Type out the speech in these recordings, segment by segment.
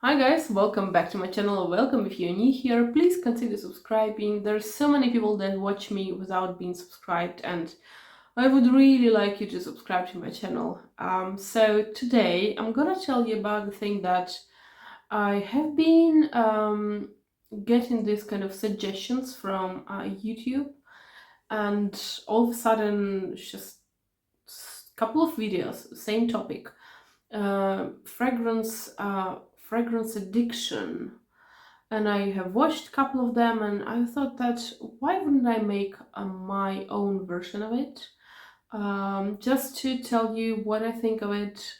Hi guys, welcome back to my channel. Welcome if you're new here. Please consider subscribing. There's so many people that watch me without being subscribed, and I would really like you to subscribe to my channel. So today I'm gonna tell you about the thing that I have been getting these kind of suggestions from YouTube, and all of a sudden it's just a couple of videos, same topic. Fragrance addiction, and I have watched a couple of them, and I thought that why wouldn't I make my own version of it, just to tell you what I think of it.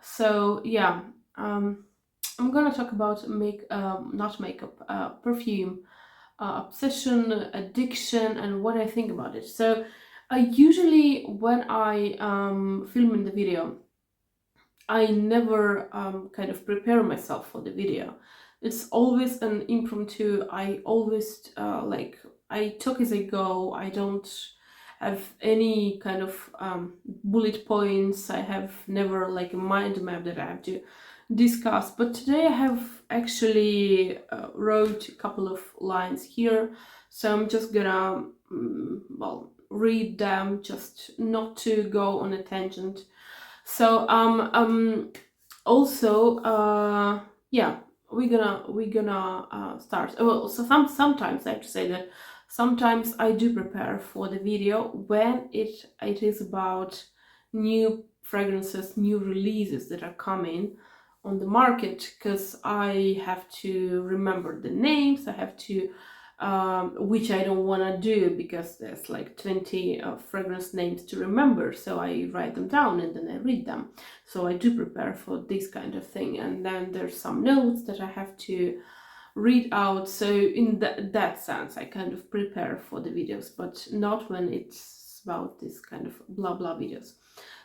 So yeah, I'm gonna talk about not makeup, perfume, obsession, addiction, and what I think about it. So I usually, when I film in the video, I never kind of prepare myself for the video. It's always an impromptu. I always I talk as I go. I don't have any kind of bullet points. I have never like a mind map that I have to discuss. But today I have actually wrote a couple of lines here, so I'm just gonna read them, just not to go on a tangent. So also yeah, we're gonna start. Well, so sometimes I have to say that sometimes I do prepare for the video when it is about new fragrances, new releases that are coming on the market, because I have to remember the names. I have to which I don't want to do because there's like 20 fragrance names to remember, so I write them down and then I read them. So I do prepare for this kind of thing, and then there's some notes that I have to read out. So in that sense I kind of prepare for the videos, but not when it's about this kind of blah blah videos.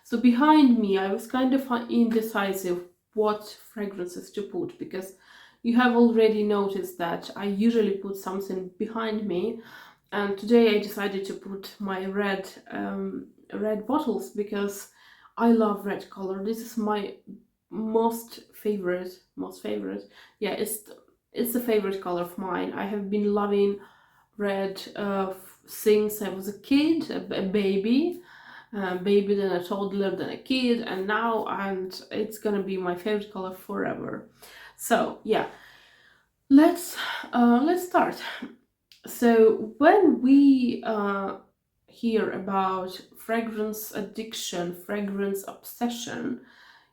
So behind me I was kind of indecisive what fragrances to put, because you have already noticed that I usually put something behind me, and today I decided to put my red bottles because I love red color. This is my most favorite. Yeah, it's a favorite color of mine. I have been loving red since I was a kid, a baby. Baby, then a toddler, then a kid, and now, and it's gonna be my favorite color forever. So yeah, let's start. So when we hear about fragrance addiction, fragrance obsession,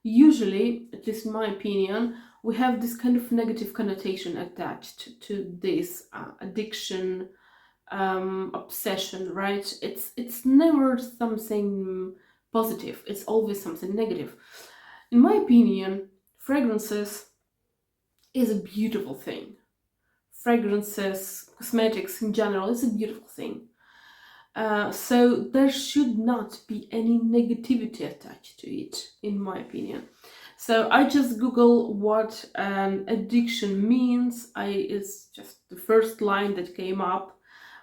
usually, at least in my opinion, we have this kind of negative connotation attached to this addiction, obsession, right? It's never something positive. It's always something negative. In my opinion, fragrances is a beautiful thing. Fragrances, cosmetics in general, is a beautiful thing. So there should not be any negativity attached to it, in my opinion. So I just Google what addiction means. It's just the first line that came up.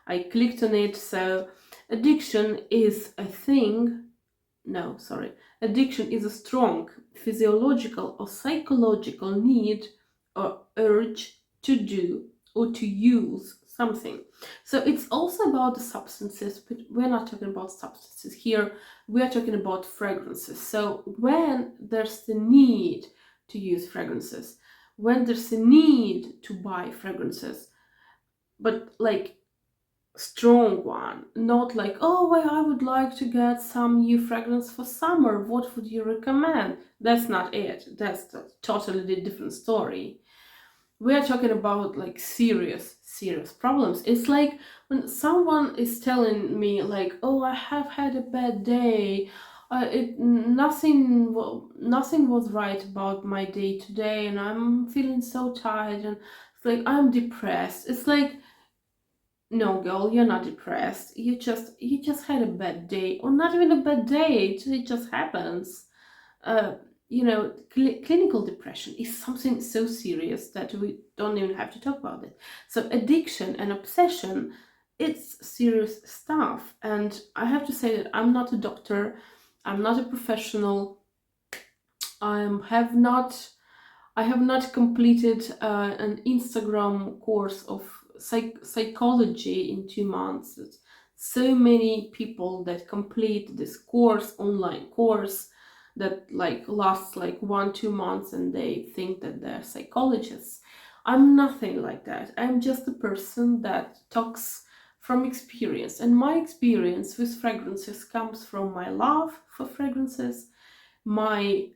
I clicked on it. So addiction is a thing. No, sorry. Addiction is a strong physiological or psychological need or urge to do or to use something. So it's also about the substances, but we're not talking about substances here. We are talking about fragrances. So when there's the need to use fragrances, when there's a need to buy fragrances, but like strong one, not like, oh well, I would like to get some new fragrance for summer, what would you recommend? That's not it. That's a totally different story. We are talking about like serious problems. It's like when someone is telling me like, oh, I have had a bad day, nothing was right about my day today, and I'm feeling so tired, and it's like I'm depressed. It's like, no, girl, you're not depressed. You just had a bad day, or not even a bad day. It just happens. Uh, clinical depression is something so serious that we don't even have to talk about it. So addiction and obsession, it's serious stuff. And I have to say that I'm not a doctor. I'm not a professional. I have not I have not completed an Instagram course of psychology in 2 months. It's so many people that complete this course, online course, that like lasts like 1-2 months, and they think that they're psychologists. I'm nothing like that. I'm just a person that talks from experience, and my experience with fragrances comes from my love for fragrances, my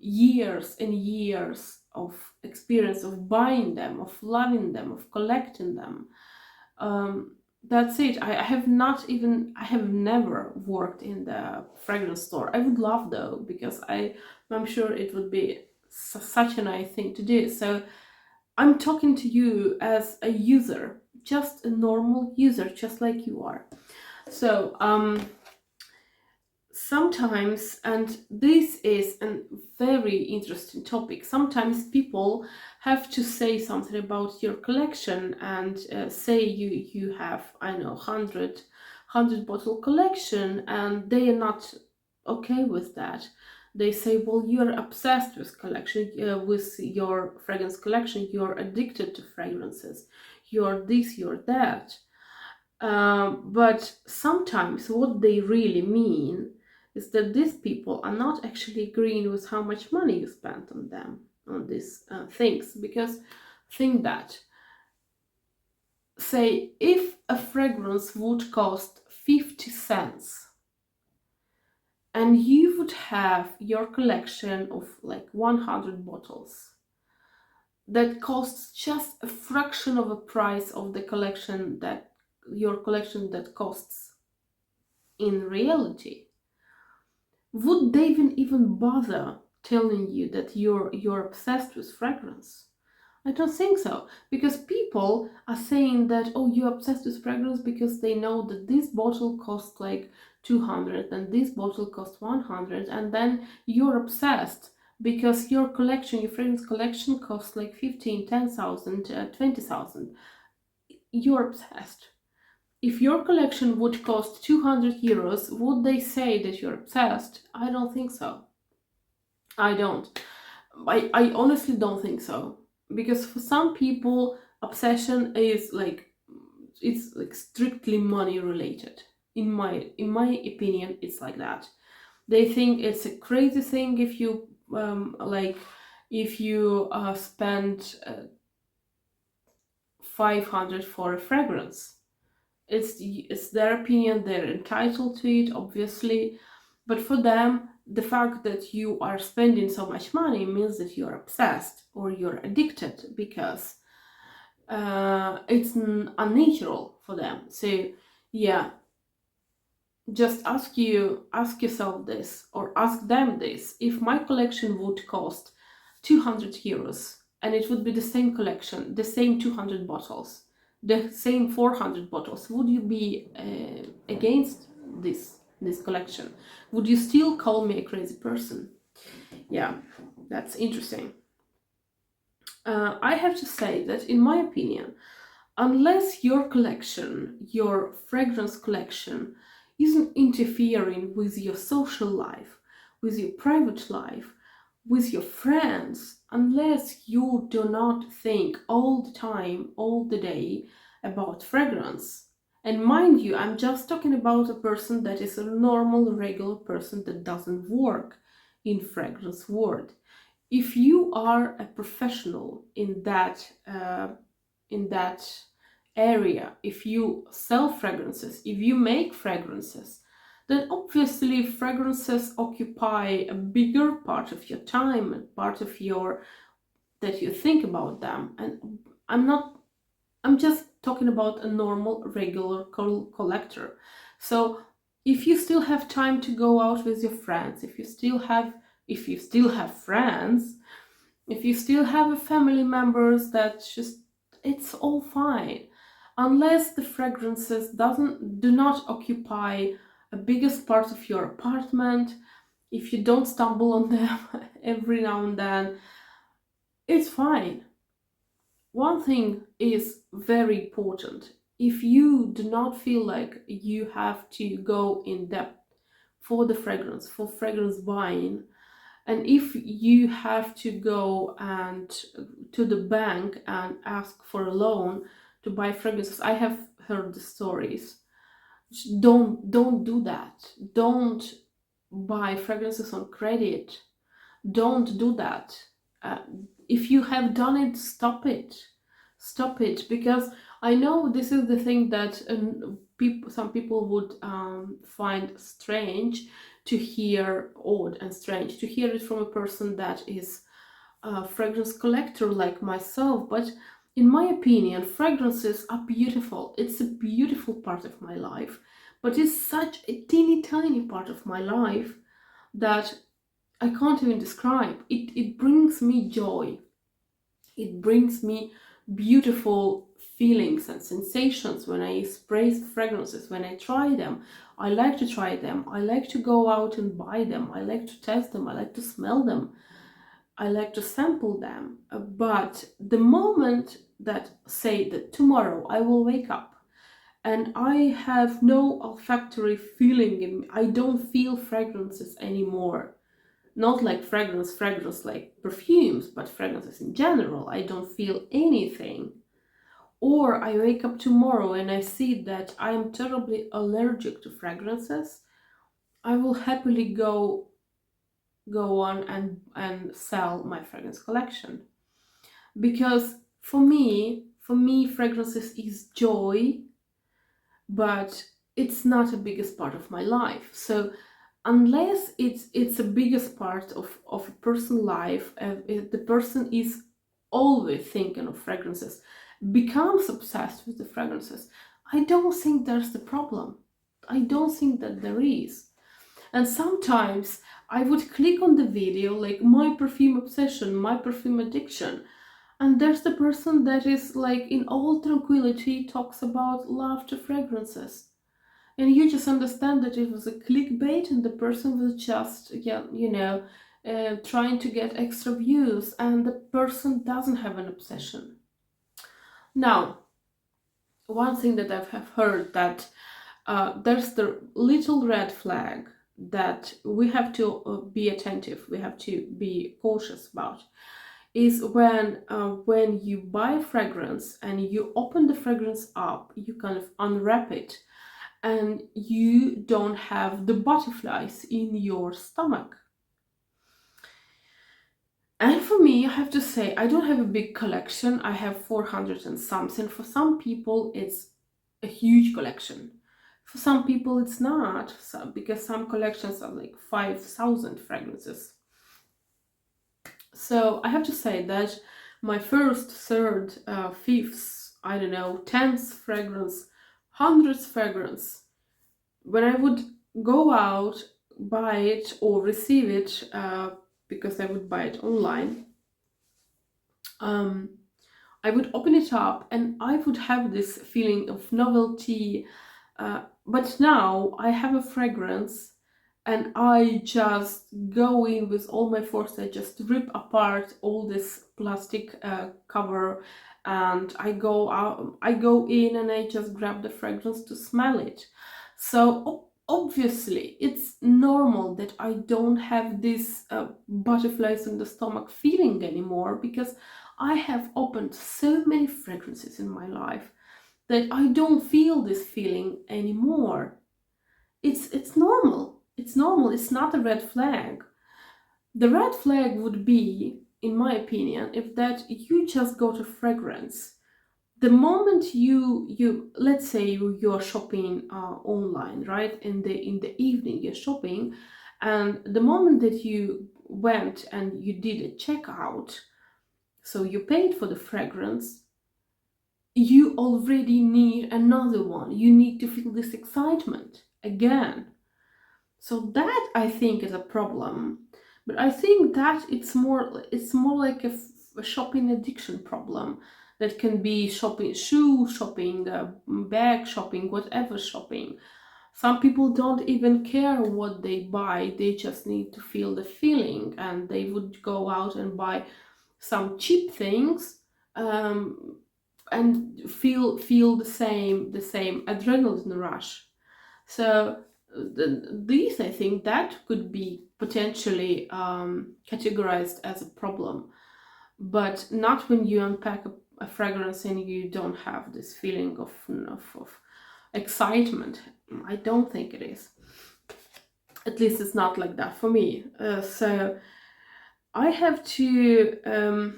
years and years of experience of buying them, of loving them, of collecting them. That's it. I have never worked in the fragrance store. I would love though, because I'm sure it would be such a nice thing to do. So I'm talking to you as a user, just a normal user, just like you are. So sometimes, and this is a very interesting topic, sometimes people have to say something about your collection, and say you have, I know, 100 bottle collection, and they are not okay with that. They say, well, you're obsessed with collection, with your fragrance collection, you're addicted to fragrances, you're this, you're that. But sometimes what they really mean is that these people are not actually agreeing with how much money you spent on them, on these things. Because think that, say, if a fragrance would cost 50 cents, and you would have your collection of like 100 bottles that costs just a fraction of a price of the collection that your collection that costs in reality, would they even bother telling you that you're obsessed with fragrance? I don't think so, because people are saying that, oh, you're obsessed with fragrance because they know that this bottle costs like 200 and this bottle costs 100, and then you're obsessed because your collection, your fragrance collection costs like 15, 10,000, 20,000. You're obsessed. If your collection would cost 200 euros, would they say that you're obsessed? I don't think so. I don't. I honestly don't think so. Because for some people, obsession is like, it's like strictly money related. In my opinion, it's like that. They think it's a crazy thing if you spend 500 for a fragrance. It's their opinion, they're entitled to it, obviously, but for them, the fact that you are spending so much money means that you're obsessed or you're addicted, because it's unnatural for them. So yeah, just ask yourself this, or ask them this: if my collection would cost 200 euros, and it would be the same collection, the same 200 bottles, the same 400 bottles, would you be against this collection? Would you still call me a crazy person? Yeah, that's interesting. I have to say that, in my opinion, unless your collection, your fragrance collection, isn't interfering with your social life, with your private life, with your friends, unless you do not think all the time, all the day about fragrance. And mind you, I'm just talking about a person that is a normal, regular person that doesn't work in fragrance world. If you are a professional in that area, if you sell fragrances, if you make fragrances, then obviously fragrances occupy a bigger part of your time and part of your that you think about them. And I'm just talking about a normal, regular collector. So if you still have time to go out with your friends, if you still have friends, if you still have family members, it's all fine. Unless the fragrances do not occupy a biggest part of your apartment, if you don't stumble on them every now and then, it's fine. One thing is very important: if you do not feel like you have to go in depth for fragrance buying, And if you have to go and to the bank and ask for a loan to buy fragrances, I have heard the stories. Don't do that. Don't buy fragrances on credit. Don't do that. uh, if you have done it, stop it. Stop it, because I know this is the thing that some people would find strange to hear, odd and strange to hear it from a person that is a fragrance collector like myself. But in my opinion, fragrances are beautiful. It's a beautiful part of my life, but it's such a teeny tiny part of my life that I can't even describe. It brings me joy. It brings me beautiful feelings and sensations when I spray fragrances, when I try them. I like to try them. I like to go out and buy them. I like to test them. I like to smell them. I like to sample them. But the moment that, say that tomorrow I will wake up and I have no olfactory feeling in me, I don't feel fragrances anymore. Not like fragrance like perfumes, but fragrances in general. I don't feel anything. Or I wake up tomorrow and I see that I am terribly allergic to fragrances. I will happily go on and sell my fragrance collection. Because for me fragrances is joy, but it's not the biggest part of my life. So unless it's the biggest part of a person's life, if the person is always thinking of fragrances, becomes obsessed with the fragrances, I don't think there's the problem. I don't think that there is. And sometimes I would click on the video like my perfume obsession, my perfume addiction, and there's the person that is like in all tranquility talks about love to fragrances, and you just understand that it was a clickbait and the person was just, yeah, trying to get extra views, and the person doesn't have an obsession. Now, one thing that I have heard, that there's the little red flag that we have to be attentive, we have to be cautious about, is when you buy fragrance and you open the fragrance up, you kind of unwrap it, and you don't have the butterflies in your stomach. And for me, I have to say, I don't have a big collection. I have 400 and something. For some people, it's a huge collection. For some people, it's not, because some collections are like 5,000 fragrances. So I have to say that my first, third, fifth, I don't know, 10th fragrance, 100th fragrance, when I would go out, buy it or receive it, because I would buy it online, I would open it up and I would have this feeling of novelty. But now I have a fragrance and I just go in with all my force. I just rip apart all this plastic cover, and I go out, I go in and I just grab the fragrance to smell it. So obviously it's normal that I don't have this butterflies in the stomach feeling anymore, because I have opened so many fragrances in my life that I don't feel this feeling anymore. It's normal. It's normal. It's not a red flag. The red flag would be, in my opinion, if that you just go to fragrance. The moment you let's say you're shopping online, right? In the evening you're shopping, and the moment that you went and you did a checkout, so you paid for the fragrance, you already need another one. You need to feel this excitement again. So that, I think, is a problem. But I think that it's more like a shopping addiction problem, that can be shopping, shoe shopping, bag shopping, whatever shopping. Some people don't even care what they buy, they just need to feel the feeling, and they would go out and buy some cheap things, and feel the same adrenaline rush. So These, I think, that could be potentially categorized as a problem, but not when you unpack a fragrance and you don't have this feeling of excitement. I don't think it is. At least it's not like that for me. So I have to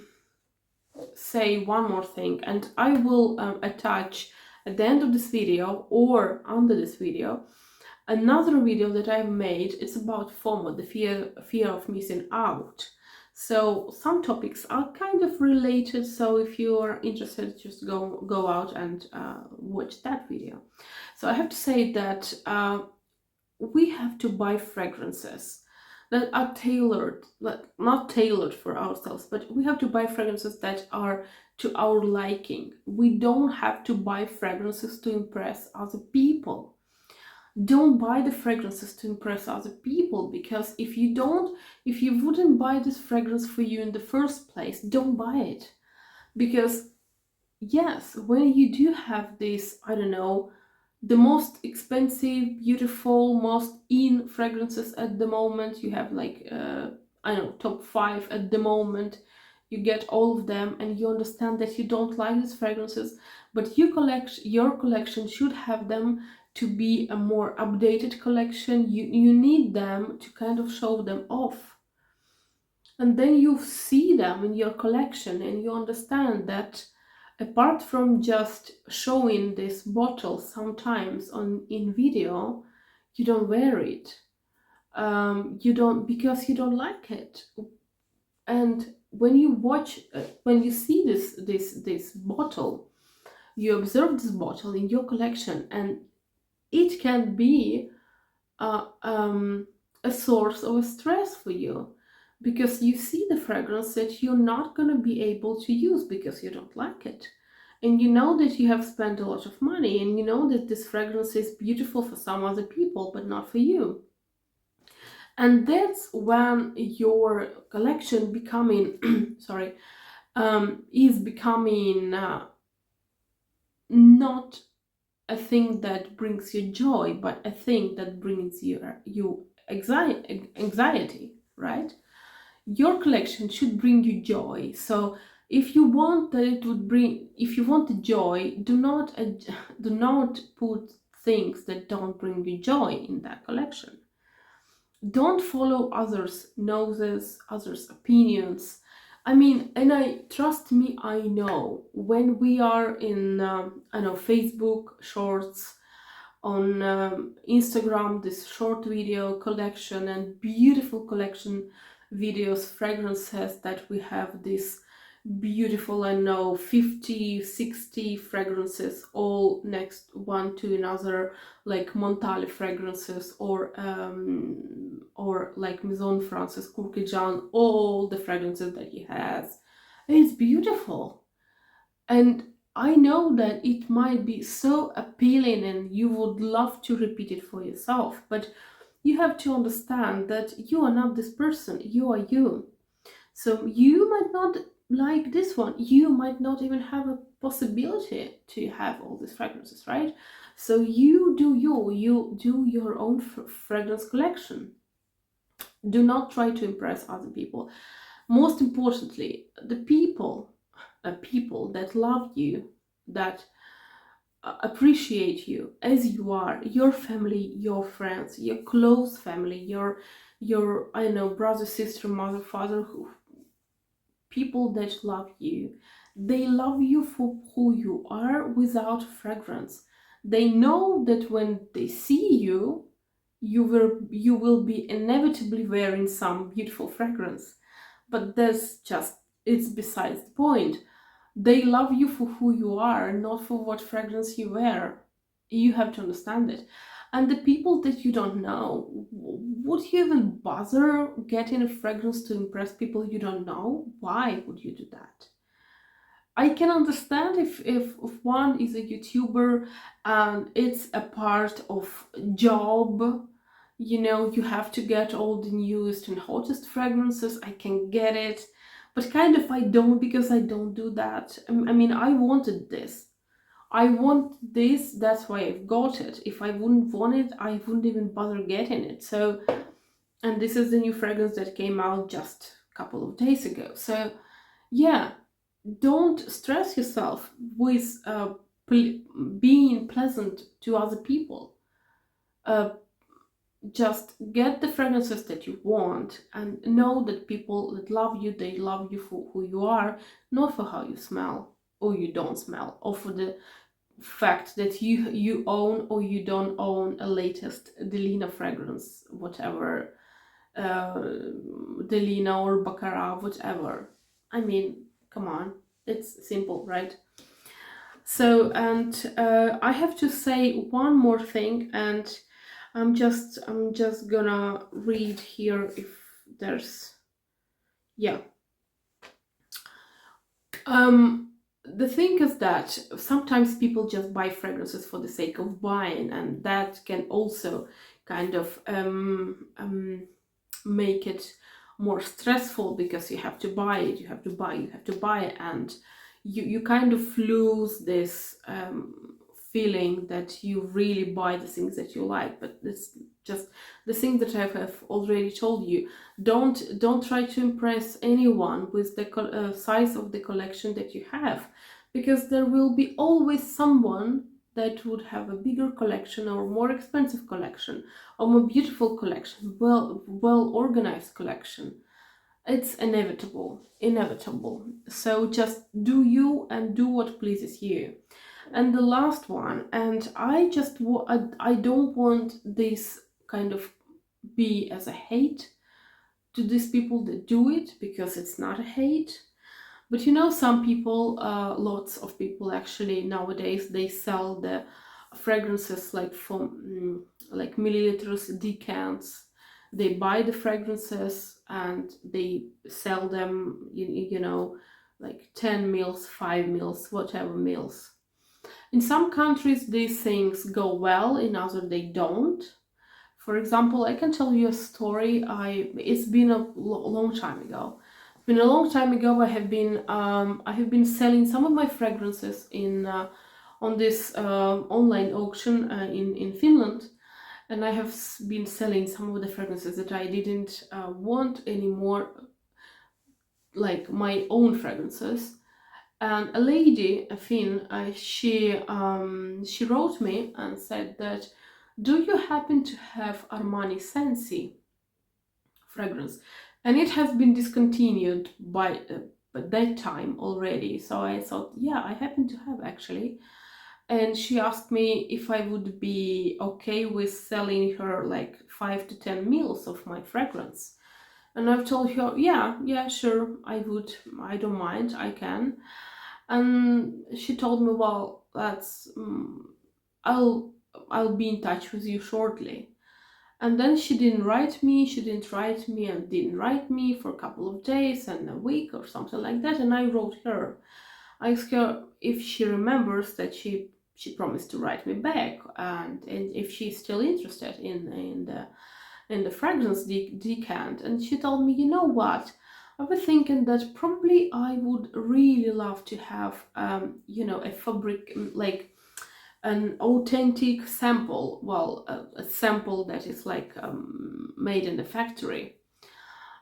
say one more thing, and I will attach at the end of this video or under this video another video that I've made. It's about FOMO, the fear of missing out. So some topics are kind of related, so if you are interested, just go out and watch that video. So I have to say that we have to buy fragrances that are tailored, like not tailored for ourselves, but we have to buy fragrances that are to our liking. We don't have to buy fragrances to impress other people. Don't buy the fragrances to impress other people, because if you wouldn't buy this fragrance for you in the first place, don't buy it. Because yes, when you do have this, I don't know, the most expensive, beautiful, most in fragrances at the moment, you have like I don't know, top 5 at the moment, you get all of them, and you understand that you don't like these fragrances, but your collection should have them to be a more updated collection. You need them to kind of show them off, and then you see them in your collection and you understand that apart from just showing this bottle sometimes in video, you don't wear it. You don't, because you don't like it. And when you watch, when you see this bottle, you observe this bottle in your collection, and it can be a source of stress for you, because you see the fragrance that you're not going to be able to use because you don't like it. And you know that you have spent a lot of money, and you know that this fragrance is beautiful for some other people, but not for you. And that's when your collection becoming, sorry, is becoming not a thing that brings you joy, but a thing that brings you anxiety, right? Your collection should bring you joy. So if you want that it would bring, if you want the joy, do not put things that don't bring you joy in that collection. Don't follow others' noses, others' opinions. I mean, and trust me, I know when we are in I know, Facebook shorts, on Instagram, this short video collection and beautiful collection videos, fragrances, that we have this beautiful, I know, 50, 60 fragrances all next one to another, like Montale fragrances, or like Maison Francis Courkhejan, all the fragrances that he has. It's beautiful. And I know that it might be so appealing and you would love to repeat it for yourself, but you have to understand that you are not this person, you are you. So you might not like this one, you might not even have a possibility to have all these fragrances, right? So you do your own fragrance collection. Do not try to impress other people. Most importantly, the people that love you, that appreciate you as you are, your family, your friends, your close family, your I don't know, brother, sister, mother, father, people that love you. They love you for who you are without fragrance. They know that when they see you, you will be inevitably wearing some beautiful fragrance. But it's besides the point. They love you for who you are, not for what fragrance you wear. You have to understand it. And the people that you don't know, would you even bother getting a fragrance to impress people you don't know? Why would you do that? I can understand if one is a YouTuber and it's a part of job, you know, you have to get all the newest and hottest fragrances. I can get it, but kind of I don't, because I don't do that. I mean, I wanted this. I want this, that's why I've got it. If I wouldn't want it, I wouldn't even bother getting it. So, and this is the new fragrance that came out just a couple of days ago. So yeah, don't stress yourself with being pleasant to other people. Uh, just get the fragrances that you want, and know that people that love you, they love you for who you are, not for how you smell or you don't smell, or for the fact that you own or you don't own a latest Delina fragrance, whatever, Delina or Baccarat, whatever. I mean, come on, it's simple, right? So, and I have to say one more thing, and I'm just gonna read here if there's, yeah. The thing is that sometimes people just buy fragrances for the sake of buying, and that can also kind of make it more stressful, because you have to buy it, you have to buy it, and you kind of lose this feeling that you really buy the things that you like. But it's just the thing that I have already told you. Don't try to impress anyone with the size of the collection that you have, because there will be always someone that would have a bigger collection, or more expensive collection, or more beautiful collection, well organized collection. It's inevitable. So just do you, and do what pleases you. And the last one, and I don't want this kind of be as a hate to these people that do it, because it's not a hate. But you know, some people, lots of people actually nowadays, they sell the fragrances like from like milliliters, decants. They buy the fragrances and they sell them, you know, like 10 mils, 5 mils, whatever mils. In some countries these things go well, in others they don't. For example, I can tell you a story. It's been a long time ago. It's been a long time ago. I have been selling some of my fragrances in on this online auction in Finland, and I have been selling some of the fragrances that I didn't want anymore, like my own fragrances. And a lady, a Finn, she wrote me and said that, do you happen to have Armani Sensi fragrance? And it has been discontinued by that time already. So I thought, yeah, I happen to have actually. And she asked me if I would be okay with selling her like 5 to 10 mils of my fragrance. And I've told her, yeah, sure, I would, I don't mind, I can. And she told me, well, that's I'll be in touch with you shortly. And then she didn't write me, and didn't write me for a couple of days and a week or something like that. And I wrote her. I asked her if she remembers that she promised to write me back, and if she's still interested in the fragrance decant. And she told me, you know what, I was thinking that probably I would really love to have you know, a fabric, like an authentic sample, well, a sample that is like made in the factory.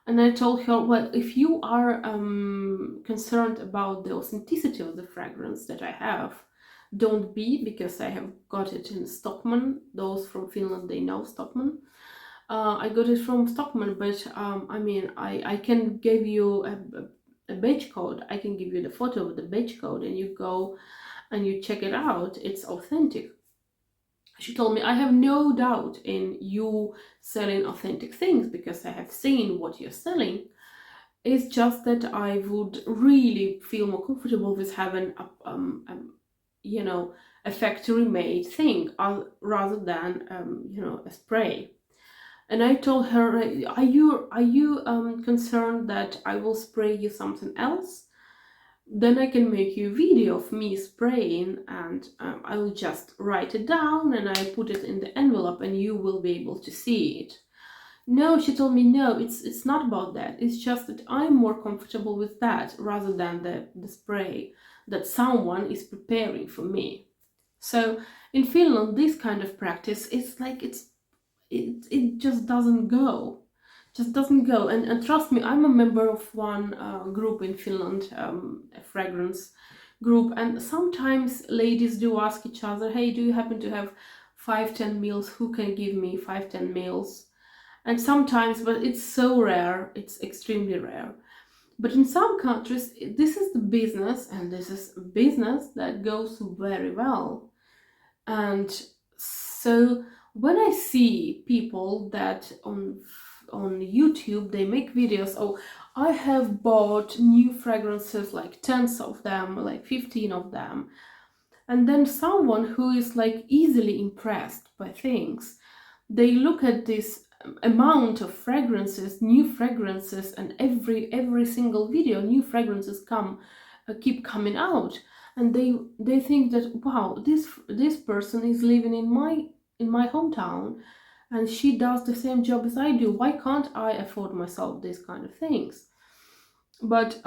And I told her, well, if you are concerned about the authenticity of the fragrance that I have, don't be, because I have got it in Stockman. Those from Finland, they know Stockman. I got it from Stockman, but I mean, I can give you a badge code. I can give you the photo of the badge code, and you go and you check it out. It's authentic. She told me, I have no doubt in you selling authentic things, because I have seen what you're selling. It's just that I would really feel more comfortable with having you know, a factory-made thing rather than you know, a spray. And I told her, are you concerned that I will spray you something else? Then I can make you a video of me spraying, and I will just write it down and I put it in the envelope and you will be able to see it. No, she told me, no, it's not about that. It's just that I'm more comfortable with that rather than the spray that someone is preparing for me. So in Finland, this kind of practice is like it just doesn't go, and trust me, I'm a member of one group in Finland, a fragrance group, and sometimes ladies do ask each other, hey, do you happen to have 5-10 meals? Who can give me 5-10 meals? And sometimes, but it's so rare, it's extremely rare. But in some countries, this is the business, and this is a business that goes very well. And so when I see people that on YouTube they make videos, oh, I have bought new fragrances, like 10s of them, like 15 of them, and then someone who is like easily impressed by things, they look at this amount of fragrances, new fragrances, and every single video new fragrances keep coming out, and they think that, wow, this person is living in my hometown, and she does the same job as I do. Why can't I afford myself these kind of things? But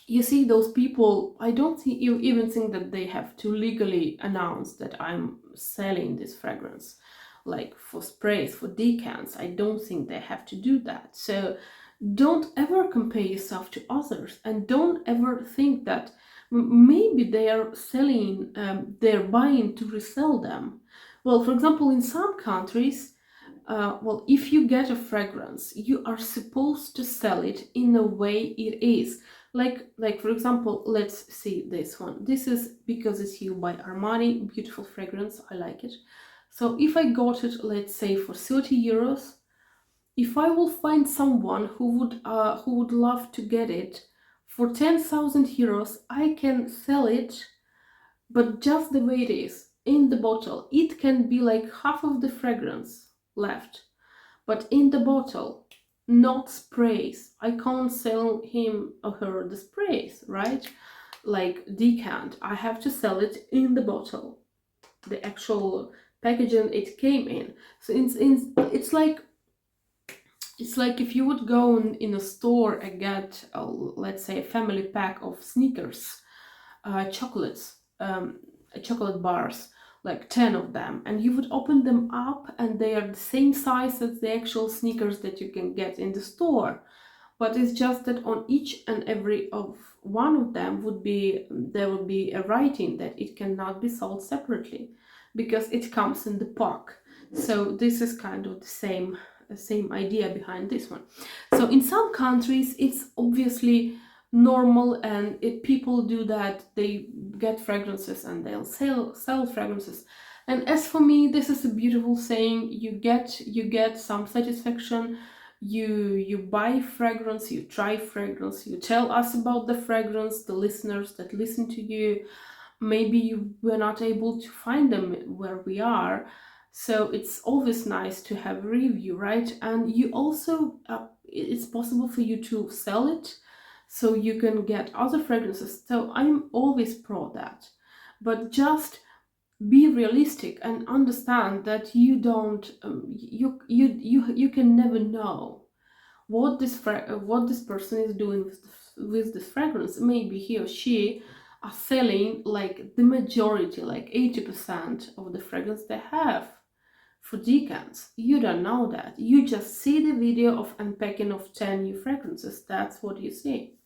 you see, those people, I don't think you even think that they have to legally announce that I'm selling this fragrance, like for sprays, for decants. I don't think they have to do that. So don't ever compare yourself to others, and don't ever think that maybe they are selling, they're buying to resell them. Well, for example, in some countries, well, if you get a fragrance, you are supposed to sell it in the way it is. Like for example, let's see this one. This is Because It's You by Armani, beautiful fragrance. I like it. So if I got it, let's say for 30 euros, if I will find someone who would love to get it for 10,000 euros, I can sell it, but just the way it is in the bottle. It can be like half of the fragrance left, but in the bottle, not sprays. I can't sell him or her the sprays, right? Like decant, I have to sell it in the bottle, the actual packaging it came in. So it's like if you would go in a store and get, let's say, a family pack of Snickers, chocolates, chocolate bars, like 10 of them, and you would open them up and they are the same size as the actual Snickers that you can get in the store. But it's just that on each and every of one of them there would be a writing that it cannot be sold separately, because it comes in the pack. So this is kind of the same idea behind this one. So in some countries it's obviously normal, and people do that. They get fragrances and they'll sell fragrances. And as for me, this is a beautiful saying. You get some satisfaction. You buy fragrance, you try fragrance, you tell us about the fragrance, the listeners that listen to you. Maybe you were not able to find them where we are, so it's always nice to have a review, right? And you also it's possible for you to sell it, so you can get other fragrances. So I'm always pro that, but just be realistic and understand that you don't you can never know what this person is doing with this fragrance. Maybe he or she are selling like the majority, like 80% of the fragrance they have for decants. You don't know that. You just see the video of unpacking of 10 new fragrances. That's what you see.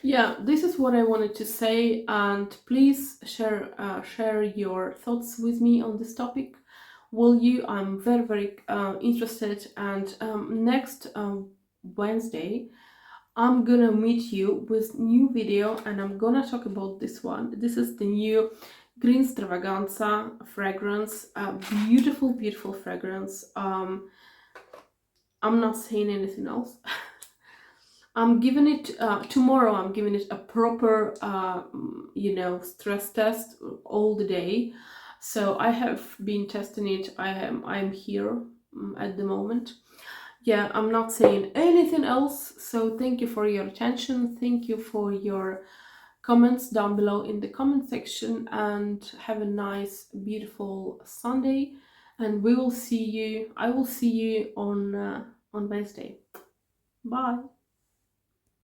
Yeah, this is what I wanted to say, and please share your thoughts with me on this topic. Will you? I'm very interested. And next Wednesday, I'm gonna meet you with new video, and I'm gonna talk about this one. This is the new Green Stravaganza fragrance. Beautiful fragrance. I'm not saying anything else. I'm giving it tomorrow. I'm giving it a proper, stress test all the day. So I have been testing it. I'm here at the moment. Yeah, I'm not saying anything else. So thank you for your attention. Thank you for your comments down below in the comment section, and have a nice, beautiful Sunday. And I will see you on Wednesday. Bye.